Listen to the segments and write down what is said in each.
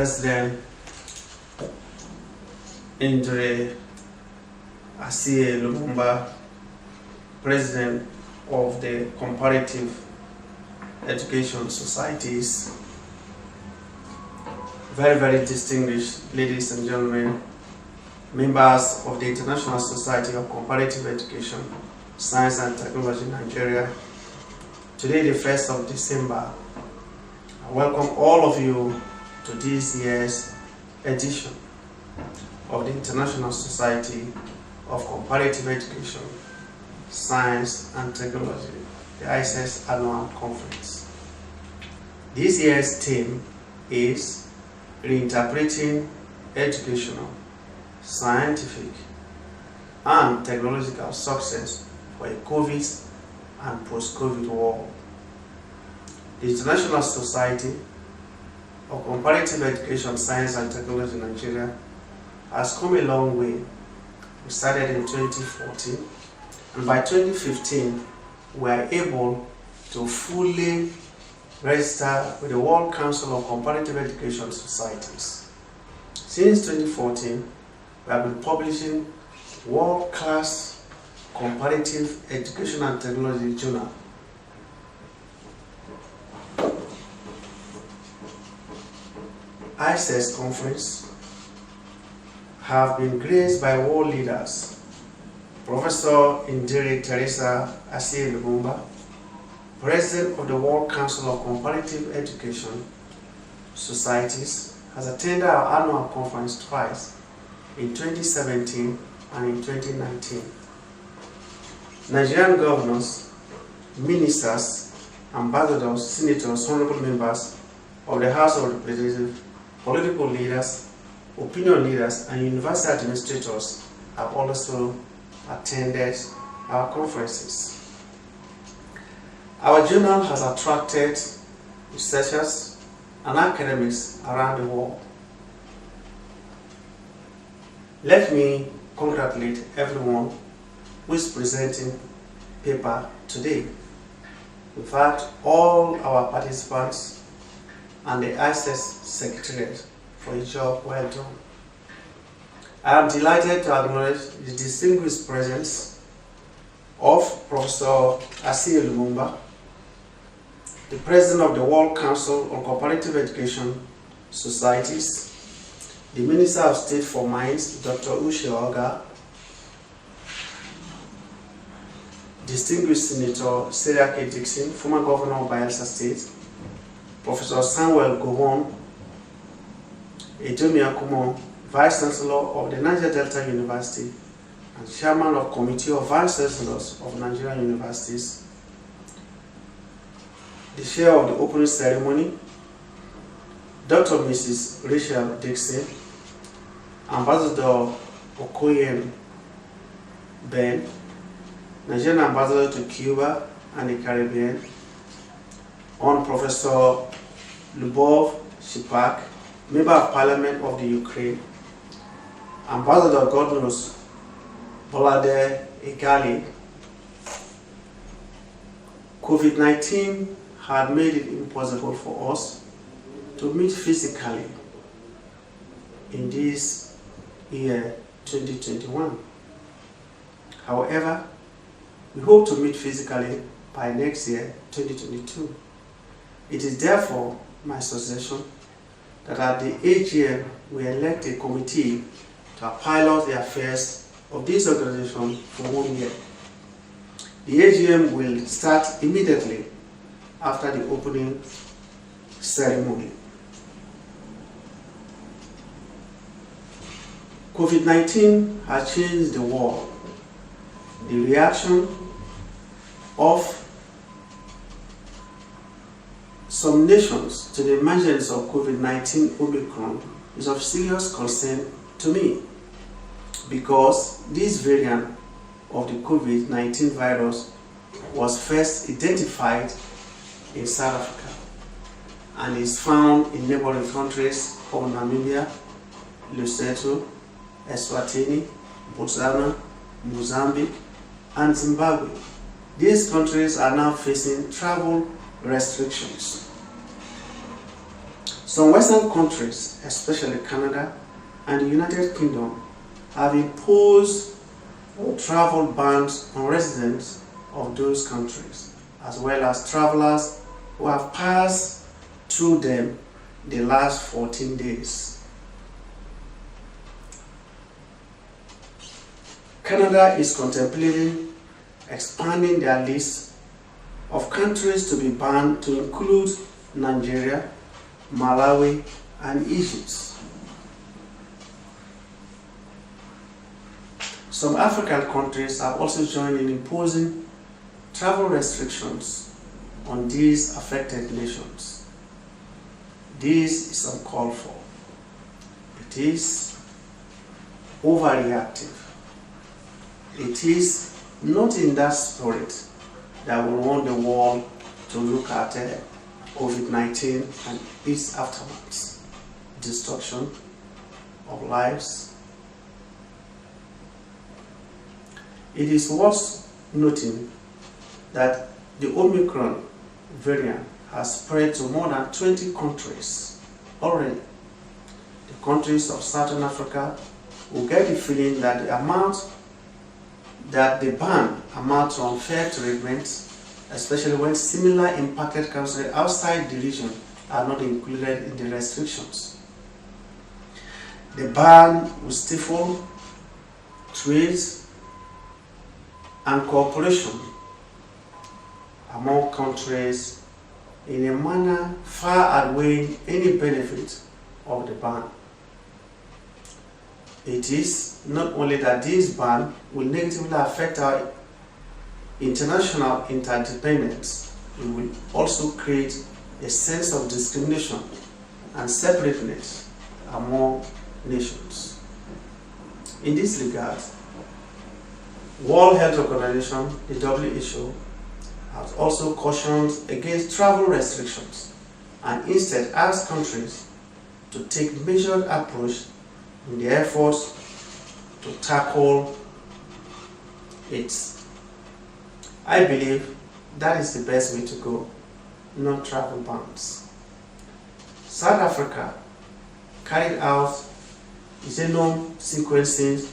President Indre Asiye Lumumba, President of the Comparative Education Societies, very distinguished ladies and gentlemen, members of the International Society of Comparative Education, Science and Technology in Nigeria. Today, the 1st of December, I welcome all of you to this year's edition of the International Society of Comparative Education, Science and Technology, the ISCEST Annual Conference. This year's theme is Reinterpreting Educational, Scientific and Technological Success for a COVID and Post-COVID World. The International Society of Comparative Education, Science and Technology in Nigeria has come a long way. We started in 2014, and by 2015 we were able to fully register with the World Council of Comparative Education Societies. Since 2014, we have been publishing world-class comparative education and technology journal. ISCEST conference have been graced by world leaders, Professor Indre Teresa Asiye Lumumba, President of the World Council of Comparative Education Societies, has attended our annual conference twice, in 2017 and in 2019. Nigerian governors, ministers, ambassadors, senators, honorable members of the House of Representatives, political leaders, opinion leaders, and university administrators have also attended our conferences. Our journal has attracted researchers and academics around the world. Let me congratulate everyone who is presenting paper today. In fact, all our participants and the ISCEST Secretariat for a job well done. I am delighted to acknowledge the distinguished presence of Professor Asiye Lumumba, the President of the World Council on Comparative Education Societies, the Minister of State for Mines, Dr. Uche Oga, distinguished Senator Sarah K. Dixon, former Governor of Bayelsa State, Professor Samuel Gowon, Edomi Akumo, Vice Chancellor of the Niger Delta University and Chairman of Committee of Vice Chancellors of Nigerian Universities, the chair of the opening ceremony, Dr. Mrs. Rachel Dixon, Ambassador Okoyen Ben, Nigerian Ambassador to Cuba and the Caribbean, on Professor Lubov Shipak, Member of Parliament of the Ukraine, Ambassador Godnos Bolade Igali. COVID-19 had made it impossible for us to meet physically in this year 2021. However, we hope to meet physically by next year 2022. It is therefore my suggestion that at the AGM we elect a committee to pilot the affairs of this organization for 1 year. The AGM will start immediately after the opening ceremony. COVID-19 has changed the world. The reaction of some nations to the emergence of COVID-19 Omicron is of serious concern to me, because this variant of the COVID-19 virus was first identified in South Africa and is found in neighboring countries of Namibia, Lesotho, Eswatini, Botswana, Mozambique, and Zimbabwe. These countries are now facing travel restrictions. Some Western countries, especially Canada and the United Kingdom, have imposed travel bans on residents of those countries, as well as travelers who have passed through them the last 14 days. Canada is contemplating expanding their list of countries to be banned to include Nigeria, Malawi, and Egypt. Some African countries have also joined in imposing travel restrictions on these affected nations. This is uncalled for. It is overreactive. It is not in that spirit that we want the world to look at COVID-19 and its aftermath, destruction of lives. It is worth noting that the Omicron variant has spread to more than 20 countries already. The countries of Southern Africa will get the feeling that the ban amounts to unfair treatment, especially when similar impacted countries outside the region are not included in the restrictions. The ban will stifle trade and cooperation among countries in a manner far outweighing any benefit of the ban. It is not only that this ban will negatively affect our international interdependence, it will also create a sense of discrimination and separateness among nations. In this regard, World Health Organization, the WHO, has also cautioned against travel restrictions and instead asked countries to take measured approach in their efforts to tackle it. I believe that is the best way to go, not travel bans. South Africa carried out genome sequencing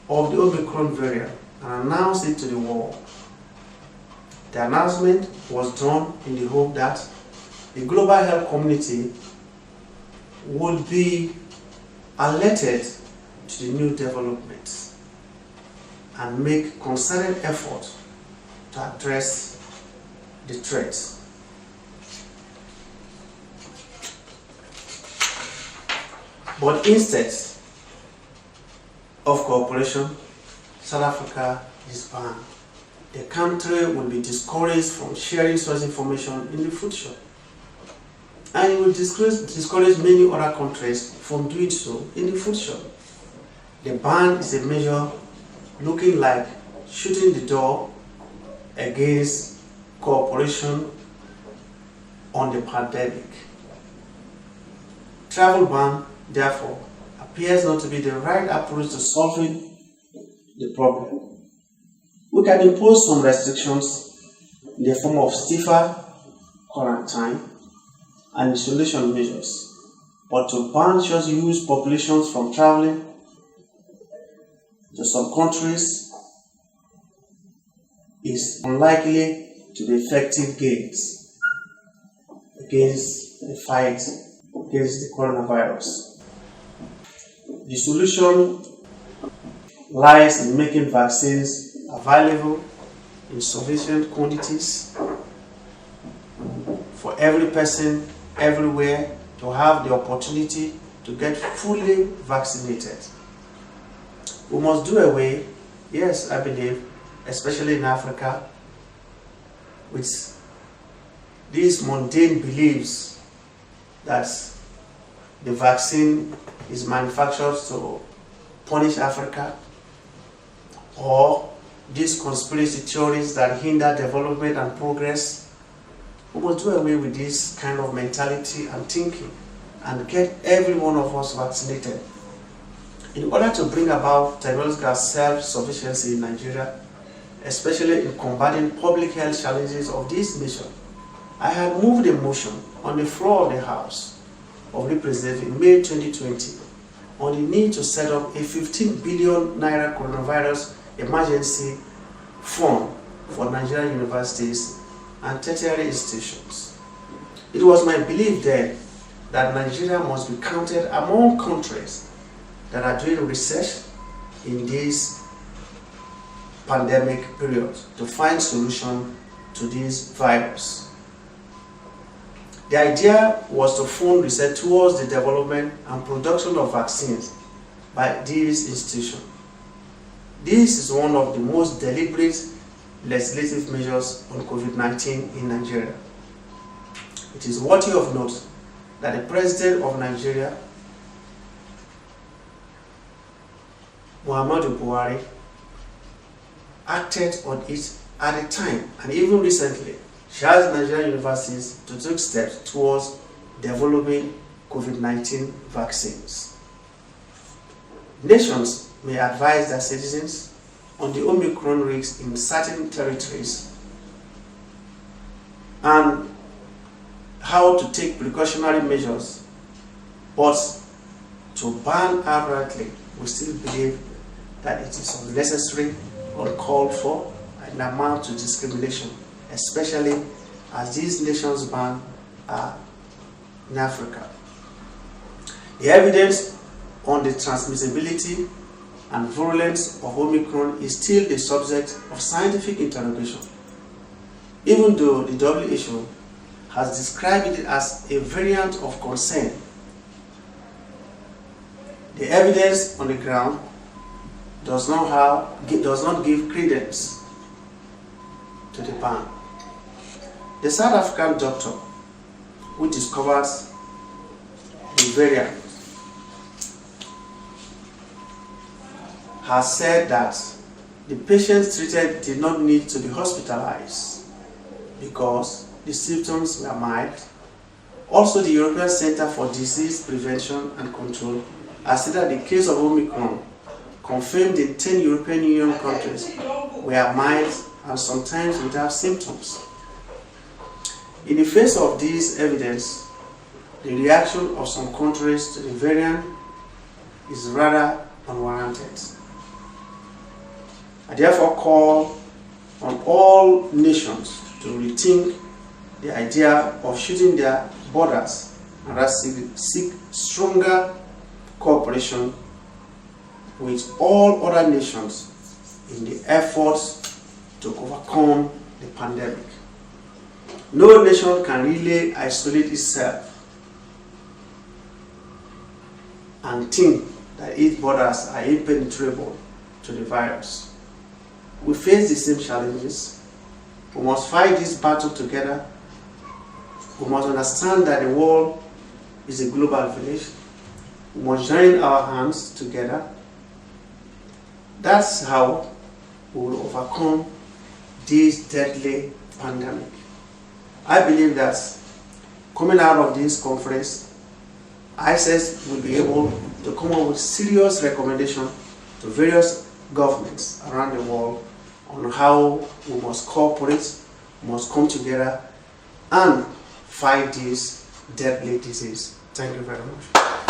of the Omicron variant and announced it to the world. The announcement was done in the hope that the global health community would be alerted to the new developments and make concerted effort to address the threat. But instead of cooperation, South Africa is banned. The country will be discouraged from sharing such information in the future. And it will discourage many other countries from doing so in the future. The ban is a measure looking like shutting the door against cooperation on the pandemic. Travel ban, therefore, appears not to be the right approach to solving the problem. We can impose some restrictions in the form of stiffer quarantine and isolation measures, but to ban just huge populations from traveling to some countries is unlikely to be effective gains against the fight against the coronavirus. The solution lies in making vaccines available in sufficient quantities for every person everywhere to have the opportunity to get fully vaccinated. We must do away, yes, I believe, especially in Africa, with these mundane beliefs that the vaccine is manufactured to punish Africa, or these conspiracy theories that hinder development and progress. We must do away with this kind of mentality and thinking and get every one of us vaccinated. In order to bring about technological self-sufficiency in Nigeria, especially in combating public health challenges of this nation, I had moved a motion on the floor of the House of Representatives in May 2020 on the need to set up a 15 billion naira coronavirus emergency fund for Nigerian universities and tertiary institutions. It was my belief then that Nigeria must be counted among countries that are doing research in this pandemic period to find solution to this virus. The idea was to fund research towards the development and production of vaccines by these institutions. This is one of the most deliberate legislative measures on COVID-19 in Nigeria. It is worthy of note that the President of Nigeria, Muhammadu Buhari, acted on it at the time and even recently charged Nigerian universities to take steps towards developing COVID-19 vaccines. Nations may advise their citizens on the Omicron risks in certain territories and how to take precautionary measures, but to ban outrightly, we still believe that it is unnecessary, uncalled for, and amount to discrimination, especially as these nations ban are in Africa. The evidence on the transmissibility and virulence of Omicron is still the subject of scientific interrogation, even though the WHO has described it as a variant of concern. The evidence on the ground does not give credence to the ban. The South African doctor who discovered the variant has said that the patients treated did not need to be hospitalized because the symptoms were mild. Also, the European Center for Disease Prevention and Control has said that the case of Omicron confirmed in 10 European Union countries were mild and sometimes without symptoms. In the face of this evidence, the reaction of some countries to the variant is rather unwarranted. I therefore call on all nations to rethink the idea of shutting their borders and rather seek stronger cooperation with all other nations in the efforts to overcome the pandemic. No nation can really isolate itself and think that its borders are impenetrable to the virus. We face the same challenges. We must fight this battle together. We must understand that the world is a global village. We must join our hands together. That's how we will overcome this deadly pandemic. I believe that coming out of this conference, ISCEST will be able to come up with serious recommendations to various governments around the world on how we must cooperate, must come together and fight this deadly disease. Thank you very much.